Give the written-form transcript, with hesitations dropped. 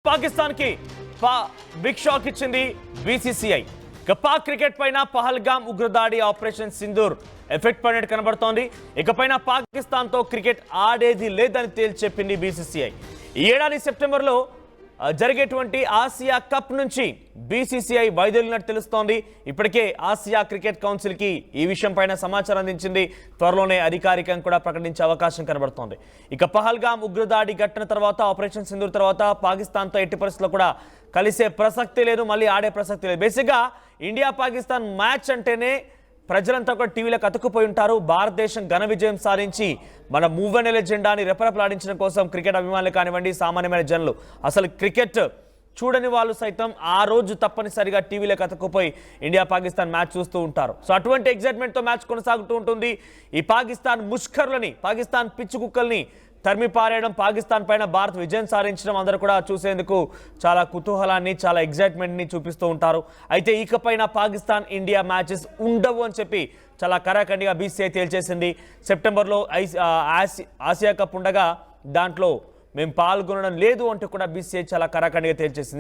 పాకిస్తాన్ కి big shock ఇచ్చింది BCCI. Pak cricket పైన పహల్గామ్ ఉగ్రదాడి ఆపరేషన్ సింధూర్ ఎఫెక్ట్ పడినట్టు కనబడుతోంది. ఇకపైన పాకిస్తాన్ తో క్రికెట్ ఆడేది లేదని తేల్చి చెప్పింది బీసీసీఐ. ఈ ఏడాది సెప్టెంబర్లో జరిగేటువంటి ఆసియా కప్ నుంచి బీసీసీఐ వైదొలినట్టు తెలుస్తోంది. ఇప్పటికే ఆసియా క్రికెట్ కౌన్సిల్ కి ఈ విషయం పైన సమాచారం అందించింది. త్వరలోనే అధికారికంగా కూడా ప్రకటించే అవకాశం కనబడుతోంది. ఇక పహల్గామ్ ఉగ్రదాడి ఘటన తర్వాత ఆపరేషన్ సింధూర్ తర్వాత పాకిస్తాన్తో ఎట్టి పరిస్థితుల్లో కూడా కలిసే ప్రసక్తి లేదు, మళ్ళీ ఆడే ప్రసక్తి లేదు. బేసిక్గా ఇండియా పాకిస్తాన్ మ్యాచ్ అంటేనే ప్రజలంతా కూడా టీవీలకు అతుక్కుపోయి ఉంటారు. భారతదేశం ఘన విజయం సాధించి మన మూవ్ అండ్ ఎజెండాని రెపరెపలాడించడం కోసం క్రికెట్ అభిమానులు కానివ్వండి, సామాన్యమైన జనులు, అసలు క్రికెట్ చూడని వాళ్ళు సైతం ఆ రోజు తప్పనిసరిగా టీవీలకు అతుక్కుపోయి ఇండియా పాకిస్తాన్ మ్యాచ్ చూస్తూ ఉంటారు. సో అటువంటి ఎగ్జైట్మెంట్తో మ్యాచ్ కొనసాగుతూ ఉంటుంది. ఈ పాకిస్తాన్ ముష్కర్లని, పాకిస్తాన్ పిచ్చి కుక్కల్ని తరిమి పారేయడం, పాకిస్తాన్ పైన భారత్ విజయం సాధించడం అందరూ కూడా చూసేందుకు చాలా కుతూహలాన్ని, చాలా ఎగ్జైట్మెంట్ని చూపిస్తూ ఉంటారు. అయితే ఇకపైన పాకిస్తాన్ ఇండియా మ్యాచెస్ ఉండవు అని చెప్పి చాలా కరాఖండిగా బీసీఐ తేల్చేసింది. సెప్టెంబర్లో ఆసియా కప్ ఉండగా దాంట్లో మేము పాల్గొనడం లేదు అంటూ కూడా బీసీఐ చాలా కరాఖండిగా తేల్చేసింది.